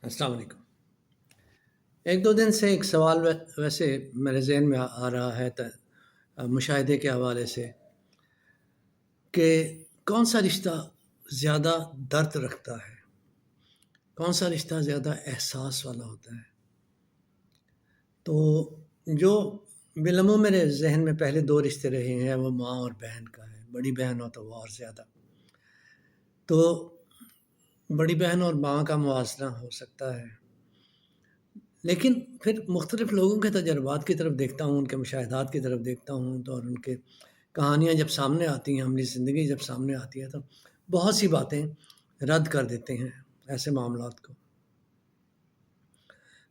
السلام علیکم۔ ایک دو دن سے ایک سوال ویسے میرے ذہن میں آ رہا ہے مشاہدے کے حوالے سے کہ کون سا رشتہ زیادہ درد رکھتا ہے، کون سا رشتہ زیادہ احساس والا ہوتا ہے۔ تو جو بالعموم میرے ذہن میں پہلے دو رشتے رہے ہیں وہ ماں اور بہن کا ہے۔ بڑی بہن ہو تو وہ اور زیادہ، تو بڑی بہن اور ماں کا موازنہ ہو سکتا ہے، لیکن پھر مختلف لوگوں کے تجربات کی طرف دیکھتا ہوں، ان کے مشاہدات کی طرف دیکھتا ہوں تو اور ان کے کہانیاں جب سامنے آتی ہیں، عملی زندگی جب سامنے آتی ہے تو بہت سی باتیں رد کر دیتے ہیں ایسے معاملات کو۔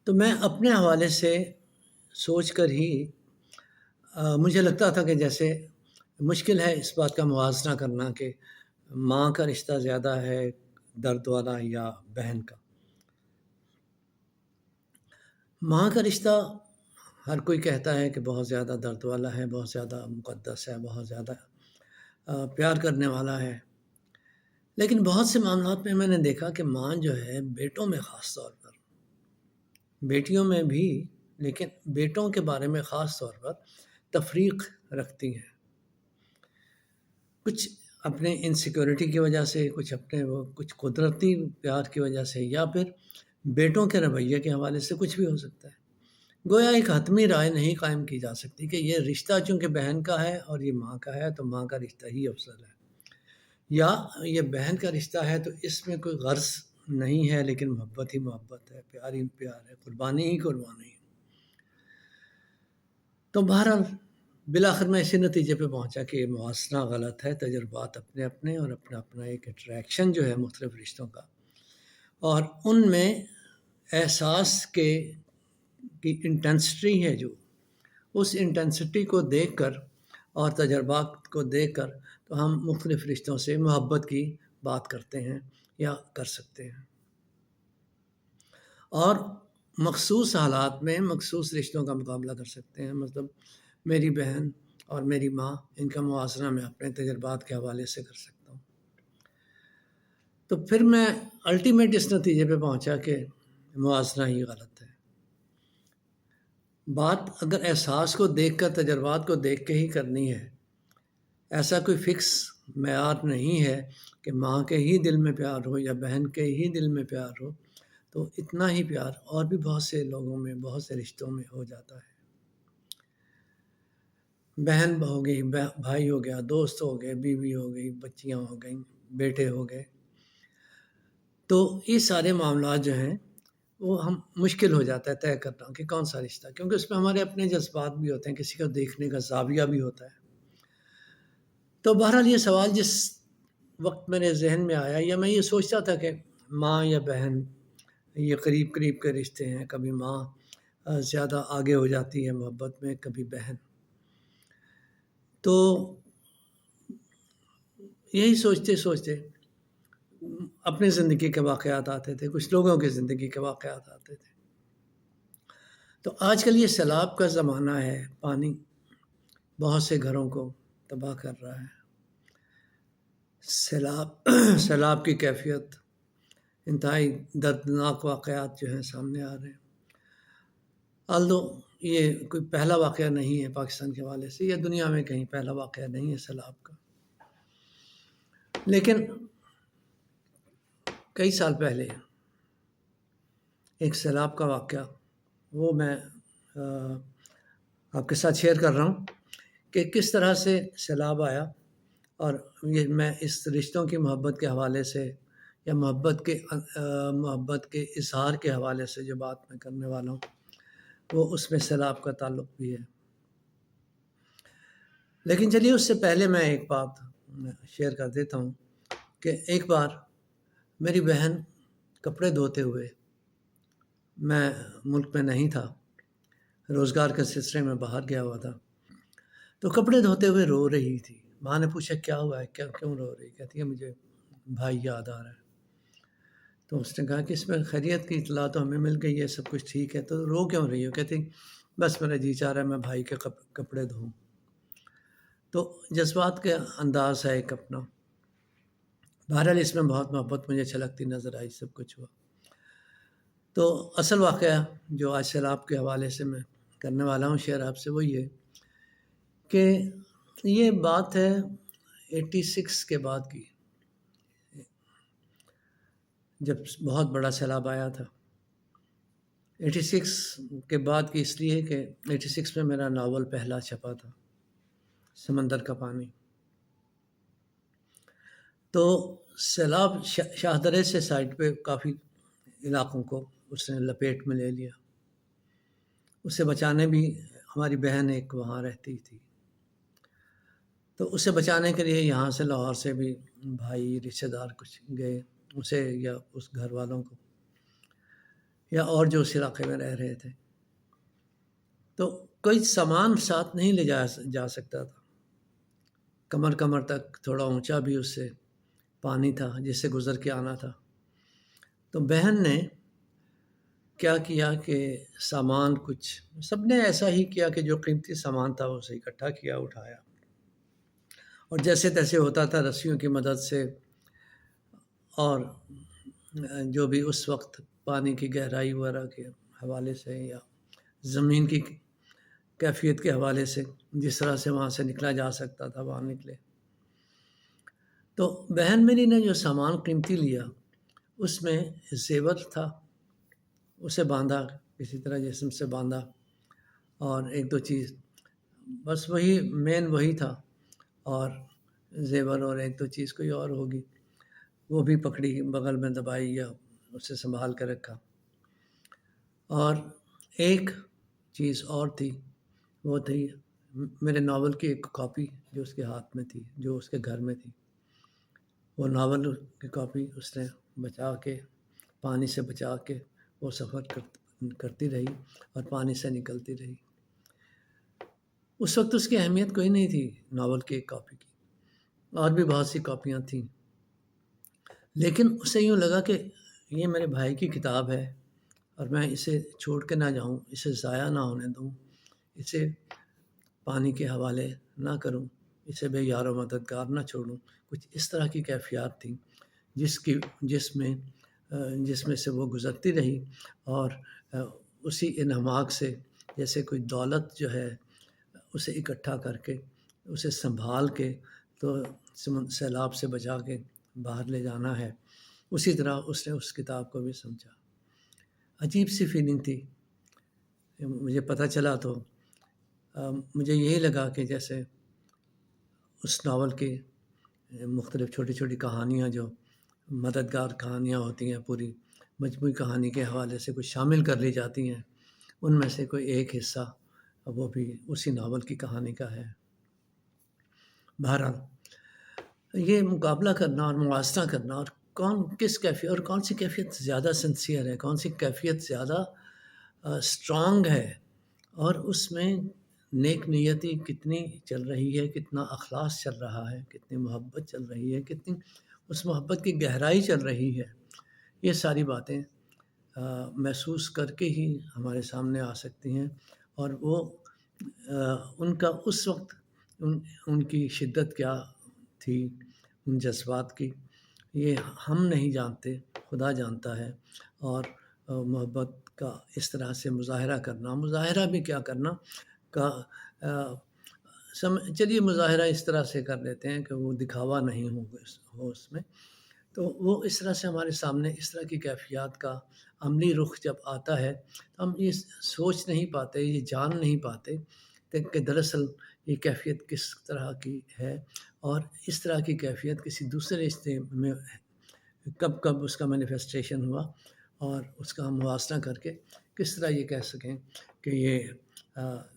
تو میں اپنے حوالے سے سوچ کر ہی مجھے لگتا تھا کہ جیسے مشکل ہے اس بات کا موازنہ کرنا کہ ماں کا رشتہ زیادہ ہے درد والا یا بہن کا۔ ماں کا رشتہ ہر کوئی کہتا ہے کہ بہت زیادہ درد والا ہے، بہت زیادہ مقدس ہے، بہت زیادہ پیار کرنے والا ہے، لیکن بہت سے معاملات میں نے دیکھا کہ ماں جو ہے بیٹوں میں خاص طور پر، بیٹیوں میں بھی لیکن بیٹوں کے بارے میں خاص طور پر تفریق رکھتی ہیں، کچھ اپنے انسیکیورٹی کی وجہ سے، کچھ قدرتی پیار کی وجہ سے، یا پھر بیٹوں کے رویے کے حوالے سے، کچھ بھی ہو سکتا ہے۔ گویا ایک حتمی رائے نہیں قائم کی جا سکتی کہ یہ رشتہ چونکہ بہن کا ہے اور یہ ماں کا ہے تو ماں کا رشتہ ہی افضل ہے، یا یہ بہن کا رشتہ ہے تو اس میں کوئی غرض نہیں ہے لیکن محبت ہی محبت ہے، پیار ہی پیار ہے، قربانی ہی قربانی ہے۔ تو بہرحال بالآخر میں اسی نتیجے پہ پہنچا کہ یہ موازنہ غلط ہے، تجربات اپنے اپنے اور اپنا اپنا ایک اٹریکشن جو ہے مختلف رشتوں کا، اور ان میں احساس کی انٹینسٹی ہے جو اس انٹینسٹی کو دیکھ کر اور تجربات کو دیکھ کر تو ہم مختلف رشتوں سے محبت کی بات کرتے ہیں یا کر سکتے ہیں، اور مخصوص حالات میں مخصوص رشتوں کا مقابلہ کر سکتے ہیں۔ مطلب میری بہن اور میری ماں، ان کا موازنہ میں اپنے تجربات کے حوالے سے کر سکتا ہوں۔ تو پھر میں الٹیمیٹ اس نتیجے پہ پہنچا کہ موازنہ ہی غلط ہے۔ بات اگر احساس کو دیکھ کر، تجربات کو دیکھ کے ہی کرنی ہے، ایسا کوئی فکس معیار نہیں ہے کہ ماں کے ہی دل میں پیار ہو یا بہن کے ہی دل میں پیار ہو تو اتنا ہی پیار اور بھی بہت سے لوگوں میں، بہت سے رشتوں میں ہو جاتا ہے۔ بہن ہو گئی، بھائی ہو گیا، دوست ہو گئے، بیوی ہو گئی، بچیاں ہو گئیں، بیٹے ہو گئے، تو یہ سارے معاملات جو ہیں وہ ہم مشکل ہو جاتا ہے طے کرنا کہ کون سا رشتہ، کیونکہ اس میں ہمارے اپنے جذبات بھی ہوتے ہیں، کسی کا دیکھنے کا زاویہ بھی ہوتا ہے۔ تو بہرحال یہ سوال جس وقت میرے ذہن میں آیا، یا میں یہ سوچتا تھا کہ ماں یا بہن یہ قریب قریب کے رشتے ہیں، کبھی ماں زیادہ آگے ہو جاتی ہے محبت میں، کبھی بہن، تو یہی سوچتے سوچتے اپنی زندگی کے واقعات آتے تھے، کچھ لوگوں کی زندگی کے واقعات آتے تھے۔ تو آج کل یہ سیلاب کا زمانہ ہے، پانی بہت سے گھروں کو تباہ کر رہا ہے، سیلاب کی کیفیت، انتہائی دردناک واقعات جو ہیں سامنے آ رہے ہیں۔ although یہ کوئی پہلا واقعہ نہیں ہے پاکستان کے حوالے سے، یا دنیا میں کہیں پہلا واقعہ نہیں ہے سیلاب کا، لیکن کئی سال پہلے ایک سیلاب کا واقعہ وہ میں آپ کے ساتھ شیئر کر رہا ہوں کہ کس طرح سے سیلاب آیا، اور یہ میں اس رشتوں کی محبت کے حوالے سے یا محبت کے اظہار کے حوالے سے جو بات میں کرنے والا ہوں وہ اس میں سیلاب کا تعلق بھی ہے۔ لیکن چلیے اس سے پہلے میں ایک بات شیئر کر دیتا ہوں کہ ایک بار میری بہن کپڑے دھوتے ہوئے، میں ملک میں نہیں تھا، روزگار کے سلسلے میں باہر گیا ہوا تھا، تو کپڑے دھوتے ہوئے رو رہی تھی۔ ماں نے پوچھا کیا ہوا ہے، کیوں رو رہی؟ کہتی ہے مجھے بھائی یاد آ رہا ہے۔ تو اس نے کہا کہ اس میں خیریت کی اطلاع تو ہمیں مل گئی ہے، سب کچھ ٹھیک ہے، تو رو کیوں رہی ہو؟ کہتی بس میرا جی چاہ رہا ہے میں بھائی کے کپڑے دھوؤں۔ تو جذبات کا انداز ہے ایک اپنا۔ بہرحال اس میں بہت محبت مجھے چھلکتی نظر آئی، سب کچھ ہوا۔ تو اصل واقعہ جو آج سیلاب کے حوالے سے میں کرنے والا ہوں شیئر آپ سے وہ یہ کہ یہ بات ہے 86 کے بعد کی، جب بہت بڑا سیلاب آیا تھا۔ 86 کے بعد کی اس لیے کہ 86 میں میرا ناول پہلا چھپا تھا، سمندر کا پانی۔ تو سیلاب شاہدرے سے سائڈ پہ کافی علاقوں کو اس نے لپیٹ میں لے لیا۔ اسے بچانے بھی ہماری بہن ایک وہاں رہتی تھی، تو اسے بچانے کے لیے یہاں سے لاہور سے بھی بھائی رشتے دار کچھ گئے، اسے یا اس گھر والوں کو یا اور جو اس علاقے میں رہ رہے تھے۔ تو کوئی سامان ساتھ نہیں لے جا سکتا تھا، کمر تک، تھوڑا اونچا بھی اس سے پانی تھا جس سے گزر کے آنا تھا۔ تو بہن نے کیا کیا کہ سامان کچھ سب نے ایسا ہی کیا کہ جو قیمتی سامان تھا اسے اکٹھا کیا، اٹھایا، اور جیسے تیسے ہوتا تھا رسیوں کی مدد سے، اور جو بھی اس وقت پانی کی گہرائی وغیرہ کے حوالے سے یا زمین کی کیفیت کے حوالے سے جس طرح سے وہاں سے نکلا جا سکتا تھا وہاں نکلے۔ تو بہن میری نے جو سامان قیمتی لیا اس میں زیور تھا، اسے باندھا، کسی طرح جسم سے باندھا، اور ایک دو چیز بس وہی مین وہی تھا، اور زیور اور ایک دو چیز کوئی اور ہوگی وہ بھی پکڑی، بغل میں دبائی یا اسے سنبھال کر رکھا۔ اور ایک چیز اور تھی، وہ تھی میرے ناول کی ایک کاپی جو اس کے ہاتھ میں تھی، جو اس کے گھر میں تھی۔ وہ ناول کی کاپی اس نے بچا کے، پانی سے بچا کے وہ سفر کرتی رہی اور پانی سے نکلتی رہی۔ اس وقت اس کی اہمیت کوئی نہیں تھی ناول کی ایک کاپی کی، اور بھی بہت سی کاپیاں تھیں، لیکن اسے یوں لگا کہ یہ میرے بھائی کی کتاب ہے اور میں اسے چھوڑ کے نہ جاؤں، اسے ضائع نہ ہونے دوں، اسے پانی کے حوالے نہ کروں، اسے بے یار و مددگار نہ چھوڑوں۔ کچھ اس طرح کی کیفیات تھیں جس میں سے وہ گزرتی رہی، اور اسی انہماک سے جیسے کوئی دولت جو ہے اسے اکٹھا کر کے، اسے سنبھال کے تو سیلاب سے بچا کے باہر لے جانا ہے، اسی طرح اس نے اس کتاب کو بھی سمجھا۔ عجیب سی فیلنگ تھی، مجھے پتہ چلا تو مجھے یہی لگا کہ جیسے اس ناول کی مختلف چھوٹی چھوٹی کہانیاں جو مددگار کہانیاں ہوتی ہیں، پوری مجموعی کہانی کے حوالے سے کچھ شامل کر لی جاتی ہیں، ان میں سے کوئی ایک حصہ وہ بھی اسی ناول کی کہانی کا ہے۔ بہرحال یہ مقابلہ کرنا اور موازنہ کرنا، اور کس کیفیت اور کون سی کیفیت زیادہ سنسیئر ہے، کون سی کیفیت زیادہ اسٹرانگ ہے، اور اس میں نیک نیتی کتنی چل رہی ہے، کتنا اخلاص چل رہا ہے، کتنی محبت چل رہی ہے، کتنی اس محبت کی گہرائی چل رہی ہے، یہ ساری باتیں محسوس کر کے ہی ہمارے سامنے آ سکتی ہیں۔ اور وہ ان کا اس وقت ان کی شدت کیا تھی، ان جذبات کی، یہ ہم نہیں جانتے، خدا جانتا ہے۔ اور محبت کا اس طرح سے مظاہرہ بھی کیا کرنا کا چلیے مظاہرہ اس طرح سے کر لیتے ہیں کہ وہ دکھاوا نہیں ہو اس میں، تو وہ اس طرح سے ہمارے سامنے اس طرح کی کیفیات کا عملی رخ جب آتا ہے تو ہم یہ سوچ نہیں پاتے، یہ جان نہیں پاتے کہ دراصل یہ کیفیت کس طرح کی ہے، اور اس طرح کی کیفیت کسی دوسرے رشتے میں کب اس کا مینیفیسٹیشن ہوا، اور اس کا ہم موازنہ کر کے کس طرح یہ کہہ سکیں کہ یہ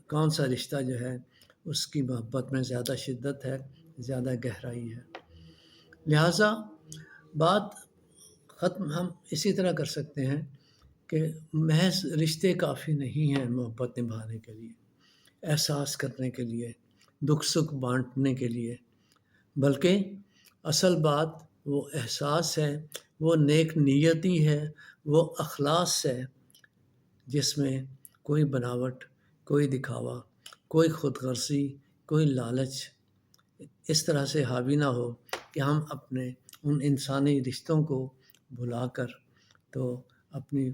کون سا رشتہ جو ہے اس کی محبت میں زیادہ شدت ہے، زیادہ گہرائی ہے۔ لہٰذا بات ختم ہم اسی طرح کر سکتے ہیں کہ محض رشتے کافی نہیں ہیں محبت نبھانے کے لیے، احساس کرنے کے لیے، دکھ سکھ بانٹنے کے لیے، بلکہ اصل بات وہ احساس ہے، وہ نیک نیتی ہے، وہ اخلاص ہے، جس میں کوئی بناوٹ، کوئی دکھاوا، کوئی خود غرضی، کوئی لالچ اس طرح سے حاوی نہ ہو کہ ہم اپنے ان انسانی رشتوں کو بھلا کر تو اپنی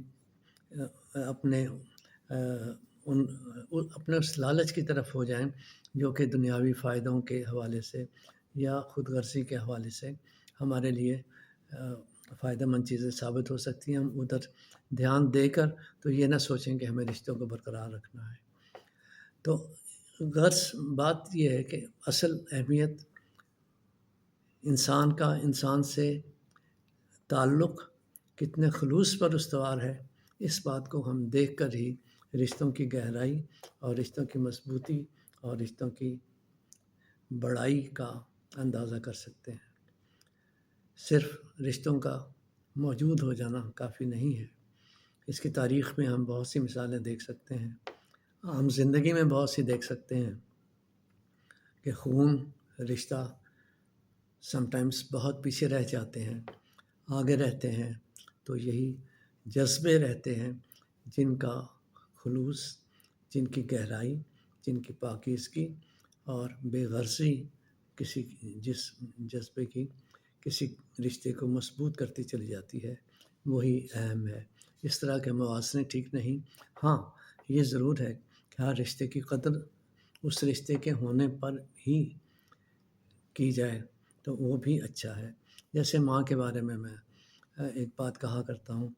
اپنے اپنے اس لالچ کی طرف ہو جائیں جو کہ دنیاوی فائدوں کے حوالے سے یا خود غرضی کے حوالے سے ہمارے لیے فائدہ مند چیزیں ثابت ہو سکتی ہیں، ہم ادھر دھیان دے کر تو یہ نہ سوچیں کہ ہمیں رشتوں کو برقرار رکھنا ہے۔ تو غرض بات یہ ہے کہ اصل اہمیت انسان کا انسان سے تعلق کتنے خلوص پر استوار ہے، اس بات کو ہم دیکھ کر ہی رشتوں کی گہرائی اور رشتوں کی مضبوطی اور رشتوں کی بڑائی کا اندازہ کر سکتے ہیں۔ صرف رشتوں کا موجود ہو جانا کافی نہیں ہے، اس کی تاریخ میں ہم بہت سی مثالیں دیکھ سکتے ہیں، عام زندگی میں بہت سی دیکھ سکتے ہیں کہ خون رشتہ سم ٹائمز بہت پیچھے رہ جاتے ہیں، آگے رہتے ہیں، تو یہی جذبے رہتے ہیں جن کا خلوص، جن کی گہرائی، جن کی پاکیزگی اور بے غرضی کسی جس جذبے کی کسی رشتے کو مضبوط کرتی چلی جاتی ہے، وہی اہم ہے۔ اس طرح کے موازنے ٹھیک نہیں۔ ہاں، یہ ضرور ہے کہ ہر رشتے کی قدر اس رشتے کے ہونے پر ہی کی جائے تو وہ بھی اچھا ہے۔ جیسے ماں کے بارے میں ایک بات کہا کرتا ہوں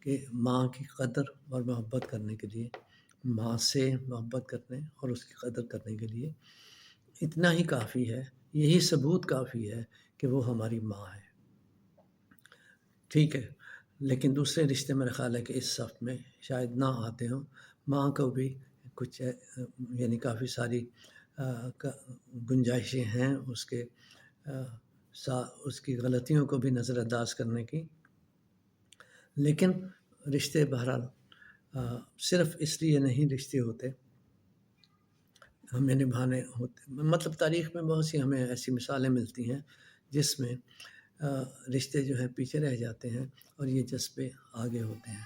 کہ ماں کی قدر اور محبت کرنے کے لیے، ماں سے محبت کرنے اور اس کی قدر کرنے کے لیے اتنا ہی کافی ہے، یہی ثبوت کافی ہے کہ وہ ہماری ماں ہے۔ ٹھیک ہے، لیکن دوسرے رشتے میرا خیال ہے کہ اس صف میں شاید نہ آتے ہوں۔ ماں کو بھی کچھ یعنی کافی ساری گنجائشیں ہیں اس کی غلطیوں کو بھی نظر انداز کرنے کی، لیکن رشتے بہرحال صرف اس لیے نہیں رشتے ہوتے، ہمیں نبھانے ہوتے، مطلب تاریخ میں بہت سی ہمیں ایسی مثالیں ملتی ہیں جس میں رشتے جو ہیں پیچھے رہ جاتے ہیں اور یہ جذبے آگے ہوتے ہیں۔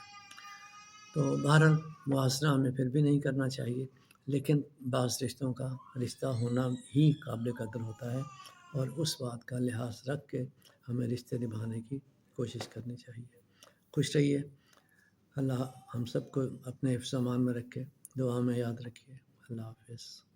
تو بہرحال موازنہ ہمیں پھر بھی نہیں کرنا چاہیے، لیکن بعض رشتوں کا رشتہ ہونا ہی قابل قدر ہوتا ہے اور اس بات کا لحاظ رکھ کے ہمیں رشتے نبھانے کی کوشش کرنی چاہیے۔ خوش رہیے، اللہ ہم سب کو اپنے حفظ و امان میں رکھے، دعا میں یاد رکھیے۔ اللہ حافظ۔